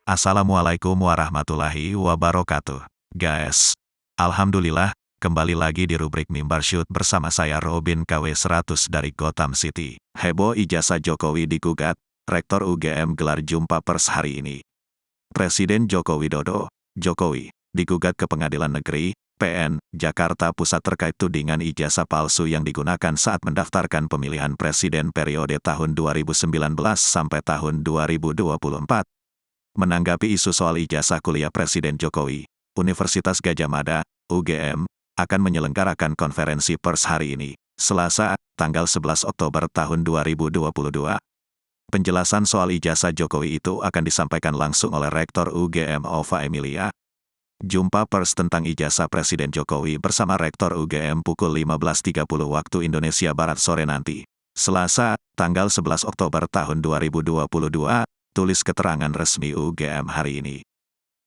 Assalamualaikum warahmatullahi wabarakatuh. Guys, alhamdulillah, kembali lagi di rubrik Mimbar Shoot bersama saya Robin KW 100 dari Gotham City. Heboh ijazah Jokowi digugat, Rektor UGM gelar jumpa pers hari ini. Presiden Joko Widodo, Jokowi, digugat ke Pengadilan Negeri, PN, Jakarta Pusat terkait tudingan ijazah palsu yang digunakan saat mendaftarkan pemilihan presiden periode tahun 2019 sampai tahun 2024. Menanggapi isu soal ijazah kuliah Presiden Jokowi, Universitas Gadjah Mada, UGM, akan menyelenggarakan konferensi pers hari ini, Selasa, tanggal 11 Oktober tahun 2022. Penjelasan soal ijazah Jokowi itu akan disampaikan langsung oleh Rektor UGM Ova Emilia. Jumpa pers tentang ijazah Presiden Jokowi bersama Rektor UGM pukul 15.30 waktu Indonesia Barat sore nanti, Selasa, tanggal 11 Oktober tahun 2022. Tulis keterangan resmi UGM hari ini.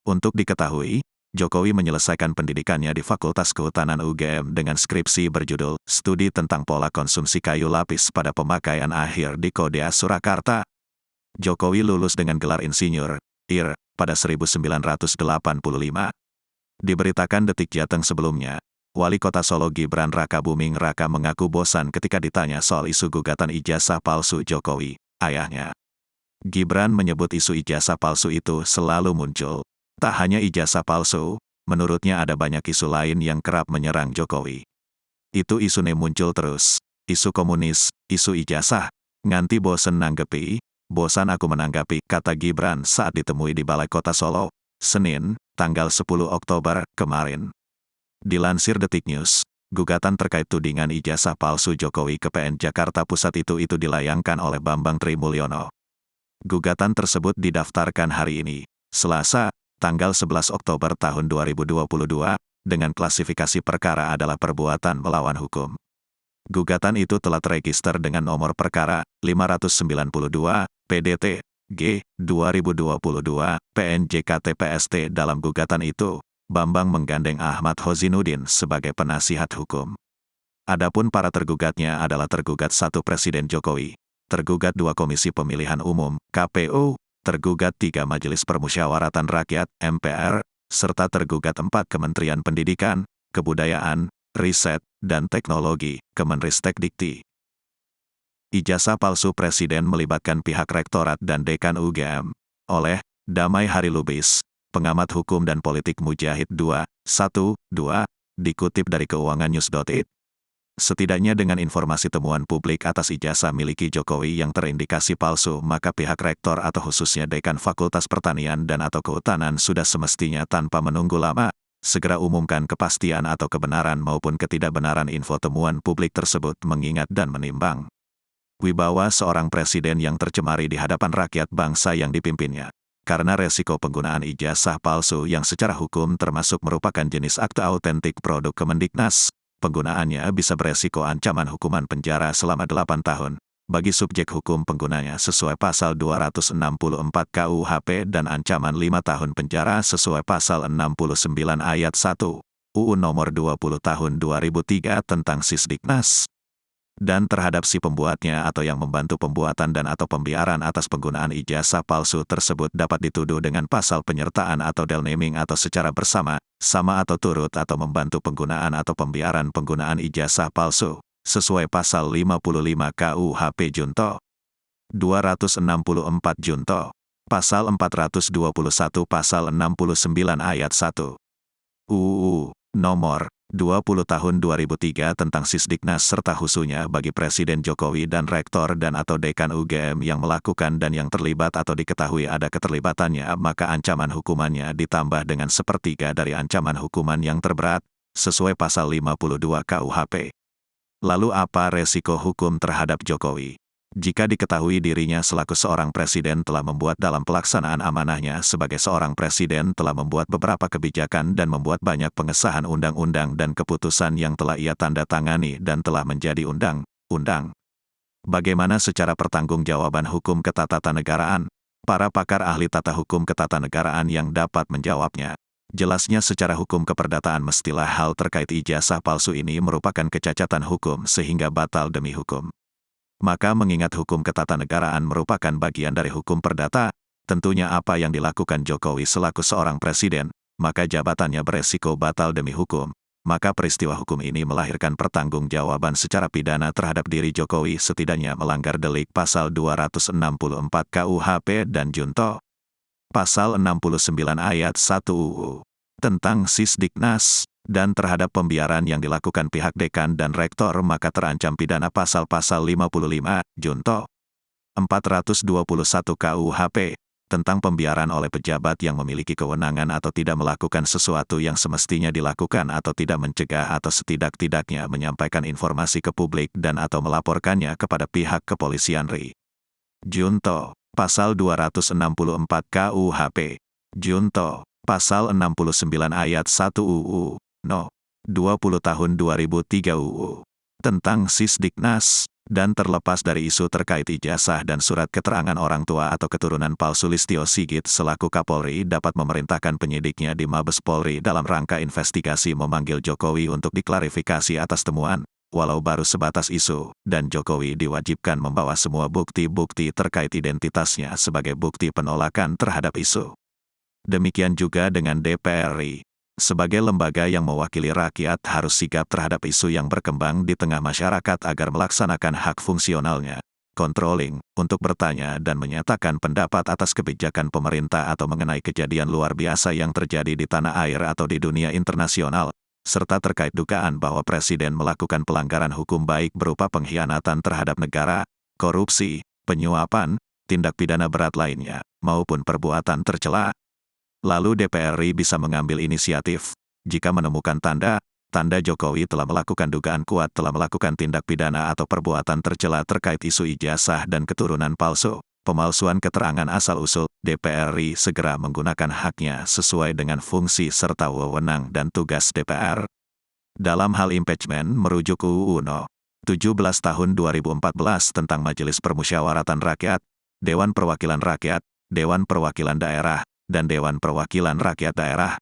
Untuk diketahui, Jokowi menyelesaikan pendidikannya di Fakultas Kehutanan UGM dengan skripsi berjudul Studi tentang Pola Konsumsi Kayu Lapis pada Pemakaian Akhir di Kodea Surakarta. Jokowi lulus dengan gelar insinyur, IR, pada 1985. Diberitakan Detik Jateng sebelumnya, Wali Kota Solo Gibran Rakabuming Raka mengaku bosan ketika ditanya soal isu gugatan ijazah palsu Jokowi, ayahnya. Gibran menyebut isu ijazah palsu itu selalu muncul. Tak hanya ijazah palsu, menurutnya ada banyak isu lain yang kerap menyerang Jokowi. Itu isune muncul terus. Isu komunis, isu ijazah. Nganti bosen nanggepi, bosan aku menanggapi, kata Gibran saat ditemui di Balai Kota Solo, Senin, tanggal 10 Oktober kemarin. Dilansir Detik News, gugatan terkait tudingan ijazah palsu Jokowi ke PN Jakarta Pusat itu dilayangkan oleh Bambang Trimulyono. Gugatan tersebut didaftarkan hari ini, Selasa, tanggal 11 Oktober tahun 2022, dengan klasifikasi perkara adalah perbuatan melawan hukum. Gugatan itu telah terregister dengan nomor perkara 592, PDT, G, 2022, PNJKT-PST. Dalam gugatan itu, Bambang menggandeng Ahmad Hozinuddin sebagai penasihat hukum. Adapun para tergugatnya adalah tergugat 1 Presiden Jokowi, tergugat 2 Komisi Pemilihan Umum, KPU, tergugat 3 Majelis Permusyawaratan Rakyat, MPR, serta tergugat 4 Kementerian Pendidikan, Kebudayaan, Riset, dan Teknologi, Kemenristek-Dikti. Ijazah palsu Presiden melibatkan pihak Rektorat dan Dekan UGM, oleh Damai Harilubis, pengamat hukum dan politik Mujahid 2, 1, 2, dikutip dari keuangannews.it. Setidaknya dengan informasi temuan publik atas ijazah miliki Jokowi yang terindikasi palsu, maka pihak rektor atau khususnya Dekan Fakultas Pertanian dan atau Kehutanan sudah semestinya tanpa menunggu lama, segera umumkan kepastian atau kebenaran maupun ketidakbenaran info temuan publik tersebut mengingat dan menimbang wibawa seorang presiden yang tercemari di hadapan rakyat bangsa yang dipimpinnya. Karena resiko penggunaan ijazah palsu yang secara hukum termasuk merupakan jenis akte autentik produk Kemendiknas, penggunaannya bisa beresiko ancaman hukuman penjara selama 8 tahun, bagi subjek hukum penggunanya sesuai pasal 264 KUHP dan ancaman 5 tahun penjara sesuai pasal 69 ayat 1, UU nomor 20 tahun 2003 tentang Sisdiknas. Dan terhadap si pembuatnya atau yang membantu pembuatan dan atau pembiaran atas penggunaan ijazah palsu tersebut dapat dituduh dengan pasal penyertaan atau delnaming atau secara bersama, sama atau turut atau membantu penggunaan atau pembiaran penggunaan ijazah palsu, sesuai pasal 55 KUHP Junto 264 Junto, pasal 421 pasal 69 ayat 1, UU nomor 20 tahun 2003 tentang Sisdiknas serta khususnya bagi Presiden Jokowi dan Rektor dan atau Dekan UGM yang melakukan dan yang terlibat atau diketahui ada keterlibatannya, maka ancaman hukumannya ditambah dengan 1/3 dari ancaman hukuman yang terberat, sesuai pasal 52 KUHP. Lalu apa resiko hukum terhadap Jokowi? Jika diketahui dirinya selaku seorang presiden telah membuat dalam pelaksanaan amanahnya sebagai seorang presiden telah membuat beberapa kebijakan dan membuat banyak pengesahan undang-undang dan keputusan yang telah ia tanda tangani dan telah menjadi undang-undang. Bagaimana secara pertanggungjawaban hukum ketatanegaraan? Para pakar ahli tata hukum ketatanegaraan yang dapat menjawabnya. Jelasnya secara hukum keperdataan mestilah hal terkait ijazah palsu ini merupakan kecacatan hukum sehingga batal demi hukum. Maka mengingat hukum ketatanegaraan merupakan bagian dari hukum perdata, tentunya apa yang dilakukan Jokowi selaku seorang presiden, maka jabatannya beresiko batal demi hukum. Maka peristiwa hukum ini melahirkan pertanggungjawaban secara pidana terhadap diri Jokowi setidaknya melanggar delik pasal 264 KUHP dan junto pasal 69 ayat 1 UU tentang Sisdiknas, dan terhadap pembiaran yang dilakukan pihak dekan dan rektor maka terancam pidana pasal 55 junto 421 KUHP tentang pembiaran oleh pejabat yang memiliki kewenangan atau tidak melakukan sesuatu yang semestinya dilakukan atau tidak mencegah atau setidak-tidaknya menyampaikan informasi ke publik dan atau melaporkannya kepada pihak kepolisian RI. Junto pasal 264 KUHP, junto pasal 69 ayat 1 UU No. 20 tahun 2003 UU tentang Sisdiknas, dan terlepas dari isu terkait ijazah dan surat keterangan orang tua atau keturunan palsu, Listio Sigit selaku Kapolri dapat memerintahkan penyidiknya di Mabes Polri dalam rangka investigasi memanggil Jokowi untuk diklarifikasi atas temuan, walau baru sebatas isu, dan Jokowi diwajibkan membawa semua bukti-bukti terkait identitasnya sebagai bukti penolakan terhadap isu. Demikian juga dengan DPR RI. Sebagai lembaga yang mewakili rakyat harus sigap terhadap isu yang berkembang di tengah masyarakat agar melaksanakan hak fungsionalnya, controlling, untuk bertanya dan menyatakan pendapat atas kebijakan pemerintah atau mengenai kejadian luar biasa yang terjadi di tanah air atau di dunia internasional, serta terkait dugaan bahwa Presiden melakukan pelanggaran hukum baik berupa pengkhianatan terhadap negara, korupsi, penyuapan, tindak pidana berat lainnya, maupun perbuatan tercela. Lalu DPR RI bisa mengambil inisiatif, jika menemukan tanda Jokowi telah melakukan dugaan kuat telah melakukan tindak pidana atau perbuatan tercela terkait isu ijazah dan keturunan palsu, pemalsuan keterangan asal-usul, DPR RI segera menggunakan haknya sesuai dengan fungsi serta wewenang dan tugas DPR. Dalam hal impeachment merujuk UU No. 17 tahun 2014 tentang Majelis Permusyawaratan Rakyat, Dewan Perwakilan Rakyat, Dewan Perwakilan Daerah, dan Dewan Perwakilan Rakyat Daerah.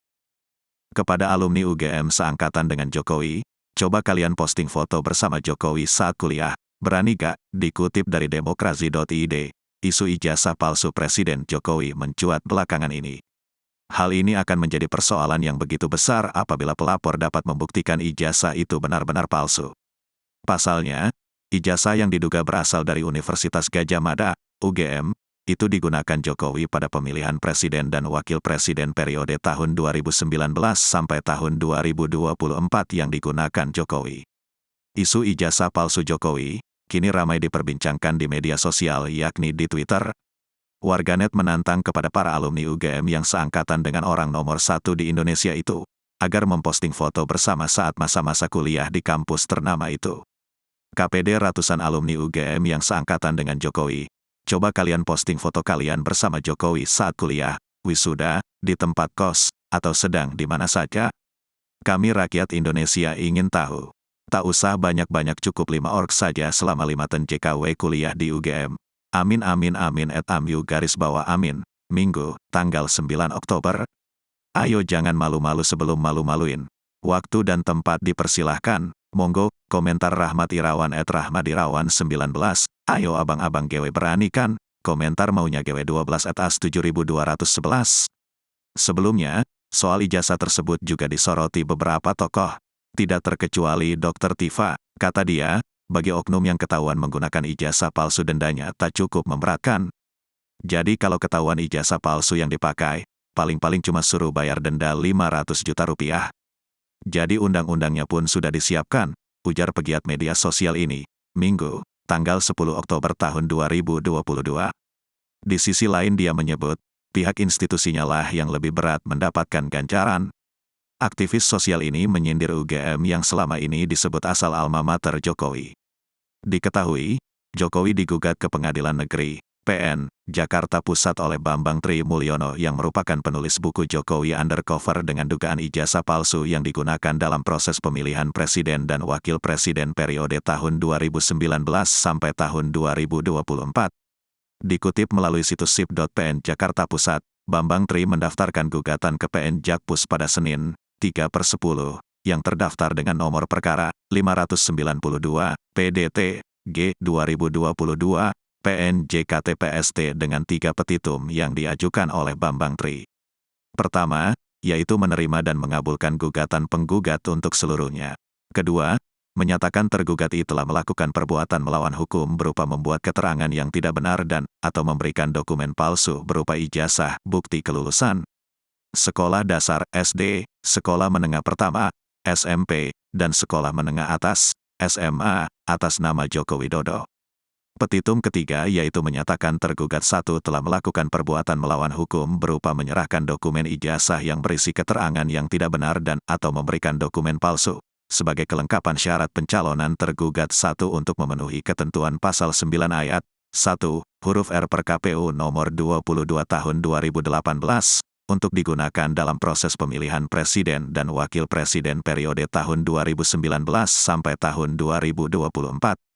Kepada alumni UGM seangkatan dengan Jokowi, coba kalian posting foto bersama Jokowi saat kuliah, berani gak? Dikutip dari demokrasi.id, isu ijazah palsu Presiden Jokowi mencuat belakangan ini. Hal ini akan menjadi persoalan yang begitu besar apabila pelapor dapat membuktikan ijazah itu benar-benar palsu. Pasalnya, ijazah yang diduga berasal dari Universitas Gadjah Mada, UGM, itu digunakan Jokowi pada pemilihan presiden dan wakil presiden periode tahun 2019 sampai tahun 2024 yang digunakan Jokowi. Isu ijazah palsu Jokowi kini ramai diperbincangkan di media sosial yakni di Twitter. Warganet menantang kepada para alumni UGM yang seangkatan dengan orang nomor 1 di Indonesia itu, agar memposting foto bersama saat masa-masa kuliah di kampus ternama itu. KPD ratusan alumni UGM yang seangkatan dengan Jokowi, coba kalian posting foto kalian bersama Jokowi saat kuliah, wisuda, di tempat kos, atau sedang di mana saja. Kami rakyat Indonesia ingin tahu. Tak usah banyak-banyak, cukup 5 org saja selama 5 tahun JKW kuliah di UGM. Amin amin amin @amu_amin. Minggu, tanggal 9 Oktober. Ayo jangan malu-malu sebelum malu-maluin. Waktu dan tempat dipersilahkan. Monggo, komentar Rahmat Irawan @rahmadirawan19. Ayo abang-abang GW berani kan? Komentar maunya GW12 @as7211. Sebelumnya, soal ijazah tersebut juga disoroti beberapa tokoh. Tidak terkecuali Dr. Tifa, kata dia, bagi oknum yang ketahuan menggunakan ijazah palsu dendanya tak cukup memberatkan. Jadi kalau ketahuan ijazah palsu yang dipakai, paling-paling cuma suruh bayar denda 500 juta rupiah. Jadi undang-undangnya pun sudah disiapkan, ujar pegiat media sosial ini, Minggu, tanggal 10 Oktober tahun 2022. Di sisi lain dia menyebut, pihak institusinya lah yang lebih berat mendapatkan ganjaran. Aktivis sosial ini menyindir UGM yang selama ini disebut asal alma mater Jokowi. Diketahui, Jokowi digugat ke Pengadilan Negeri PN, Jakarta Pusat oleh Bambang Tri Mulyono yang merupakan penulis buku Jokowi Undercover dengan dugaan ijazah palsu yang digunakan dalam proses pemilihan presiden dan wakil presiden periode tahun 2019 sampai tahun 2024. Dikutip melalui situs sip.pn Jakarta Pusat, Bambang Tri mendaftarkan gugatan ke PN Jakpus pada Senin, 3/10, yang terdaftar dengan nomor perkara 592 PDT G 2022 PN JKT-PST dengan 3 petitum yang diajukan oleh Bambang Tri. Pertama, yaitu menerima dan mengabulkan gugatan penggugat untuk seluruhnya. Kedua, menyatakan tergugat telah melakukan perbuatan melawan hukum berupa membuat keterangan yang tidak benar dan atau memberikan dokumen palsu berupa ijazah, bukti kelulusan sekolah dasar SD, sekolah menengah pertama, SMP, dan sekolah menengah atas, SMA, atas nama Joko Widodo. Petitum ketiga yaitu menyatakan tergugat 1 telah melakukan perbuatan melawan hukum berupa menyerahkan dokumen ijazah yang berisi keterangan yang tidak benar dan atau memberikan dokumen palsu. Sebagai kelengkapan syarat pencalonan tergugat 1 untuk memenuhi ketentuan pasal 9 ayat 1, huruf R per KPU nomor 22 tahun 2018, untuk digunakan dalam proses pemilihan presiden dan wakil presiden periode tahun 2019 sampai tahun 2024.